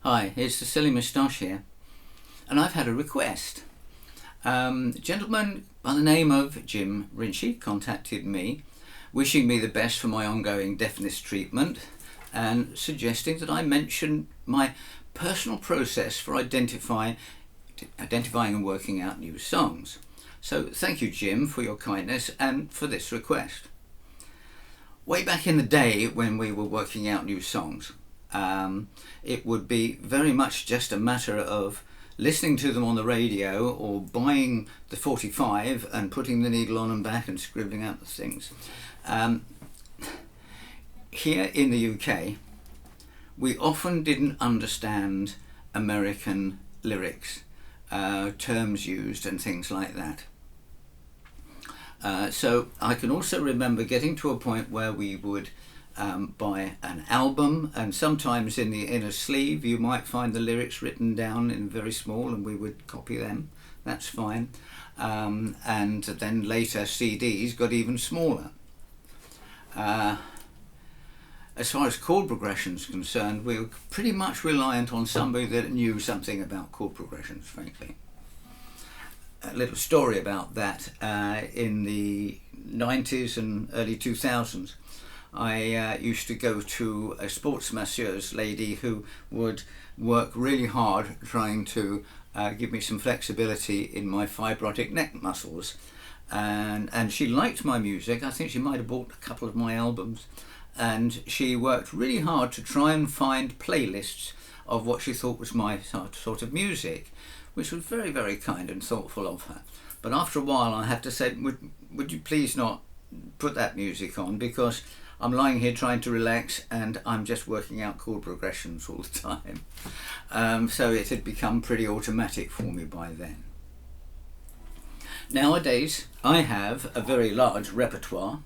Hi, it's the Silly Moustache here, and I've had a request. A gentleman by the name of Jim Rinchy contacted me, wishing me the best for my ongoing deafness treatment and suggesting that I mention my personal process for identifying and working out new songs. So thank you, Jim, for your kindness and for this request. Way back in the day when we were working out new songs, it would be very much just a matter of listening to them on the radio or buying the 45 and putting the needle on and back and scribbling out the things. Here in the UK, we often didn't understand American lyrics, terms used and things like that. So I can also remember getting to a point where we would buy an album, and sometimes in the inner sleeve you might find the lyrics written down in very small, and we would copy them. That's fine. And then later CDs got even smaller. As far as chord progressions concerned, we were pretty much reliant on somebody that knew something about chord progressions, frankly. A little story about that. In the 90s and early 2000s, I used to go to a sports masseuse lady who would work really hard trying to give me some flexibility in my fibrotic neck muscles, and she liked my music. I think she might have bought a couple of my albums, and she worked really hard to try and find playlists of what she thought was my sort of music, which was very, very kind and thoughtful of her. But after a while I had to say, would you please not put that music on, because I'm lying here trying to relax and I'm just working out chord progressions all the time. So it had become pretty automatic for me by then. Nowadays I have a very large repertoire.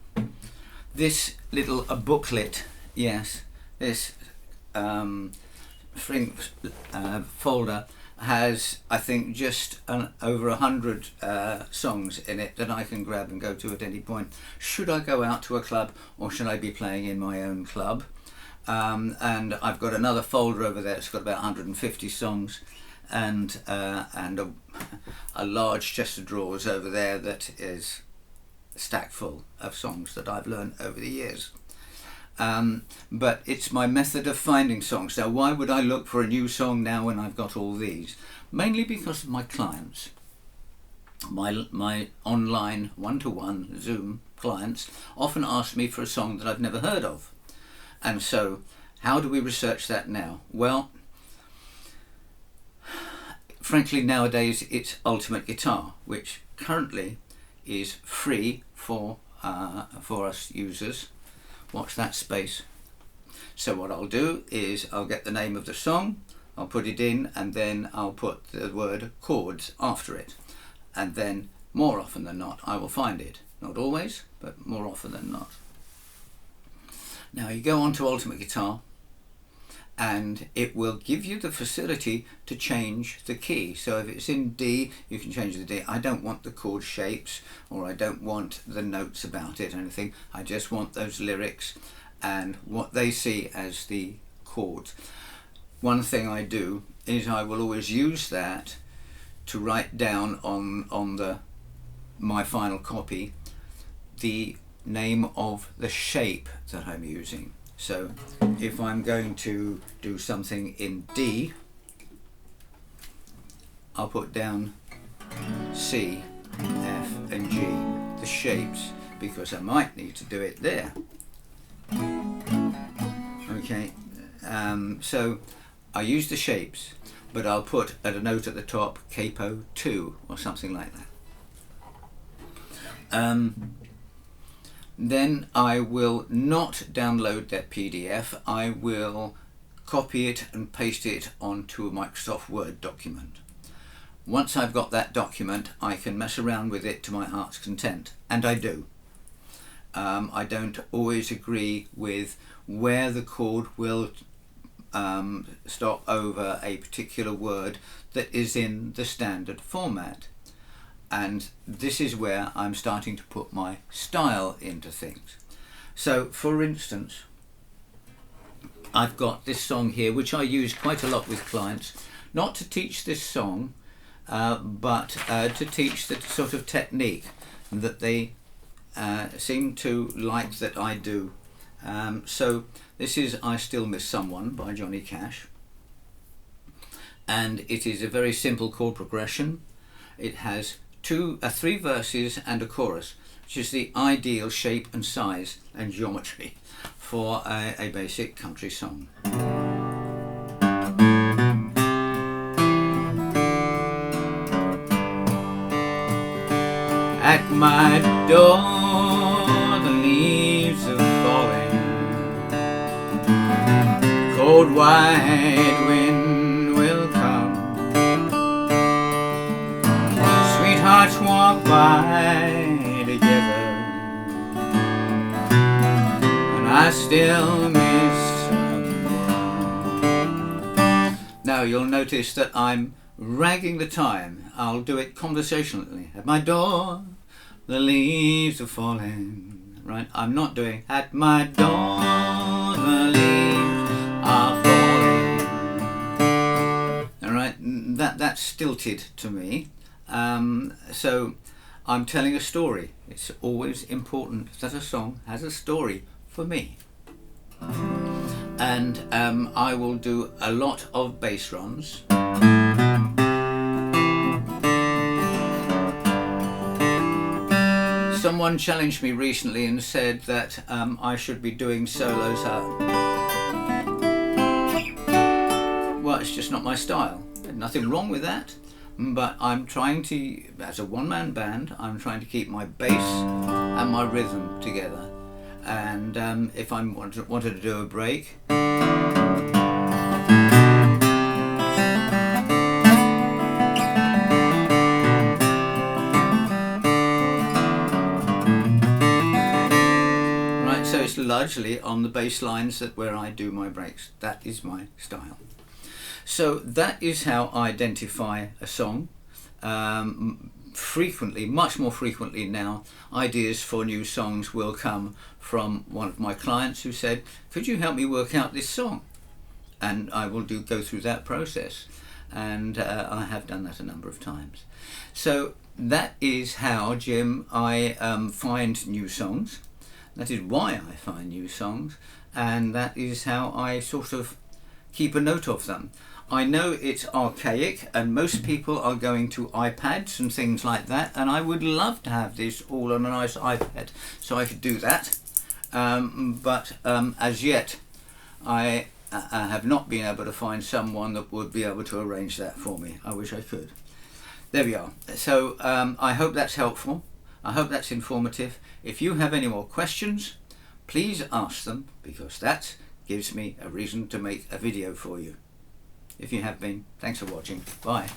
This little booklet, yes, this folder has, I think, just over 100 songs in it that I can grab and go to at any point. Should I go out to a club, or should I be playing in my own club? And I've got another folder over there. It's got about 150 songs, and a large chest of drawers over there that is stacked full of songs that I've learned over the years. But it's my method of finding songs. Now, why would I look for a new song now when I've got all these? Mainly because of my clients. My online one-to-one Zoom clients often ask me for a song that I've never heard of. And so, how do we research that now? Well, frankly, nowadays it's Ultimate Guitar, which currently is free for us users. Watch that space. So what I'll do is I'll get the name of the song, I'll put it in, and then I'll put the word chords after it. And then more often than not I will find it. Not always, but more often than not. Now you go on to Ultimate Guitar and it will give you the facility to change the key. So if it's in D, you can change the D. I don't want the chord shapes, or I don't want the notes about it or anything. I just want those lyrics and what they see as the chords. One thing I do is I will always use that to write down on my final copy the name of the shape that I'm using. So if I'm going to do something in D, I'll put down C, F and G, the shapes, because I might need to do it there. Okay, so I use the shapes, but I'll put at a note at the top capo 2 or something like that. Then I will not download that PDF. I will copy it and paste it onto a Microsoft Word document. Once I've got that document, I can mess around with it to my heart's content, and I do. I don't always agree with where the chord will stop over a particular word that is in the standard format. And this is where I'm starting to put my style into things. So, for instance, I've got this song here, which I use quite a lot with clients, not to teach this song, but to teach the sort of technique that they seem to like that I do. So this is I Still Miss Someone by Johnny Cash, and it is a very simple chord progression. It has three verses and a chorus, which is the ideal shape and size and geometry for a basic country song. At my door the leaves are falling, cold white wind will come, sweethearts walk by together, and I still miss someone. Now you'll notice that I'm ragging the time. I'll do it conversationally. At my door the leaves are falling. Right? I'm not doing at my door the leaves are falling. Alright, that's stilted to me. So I'm telling a story. It's always important that a song has a story for me. And I will do a lot of bass runs. Someone challenged me recently and said that I should be doing solos. Well, it's just not my style. There's nothing wrong with that, but I'm trying to, as a one-man band, I'm trying to keep my bass and my rhythm together. And if I wanted to do a break, so it's largely on the bass lines where I do my breaks. That is my style. So that is how I identify a song. Frequently, much more frequently now, ideas for new songs will come from one of my clients who said, could you help me work out this song? And I will go through that process. And I have done that a number of times. So that is how, Jim, I find new songs. That is why I find new songs, and that is how I sort of keep a note of them. I know it's archaic and most people are going to iPads and things like that, and I would love to have this all on a nice iPad so I could do that, but as yet I have not been able to find someone that would be able to arrange that for me. I wish I could. There we are. So I hope that's helpful. I hope that's informative. If you have any more questions, please ask them, because that gives me a reason to make a video for you. If you have been, thanks for watching. Bye.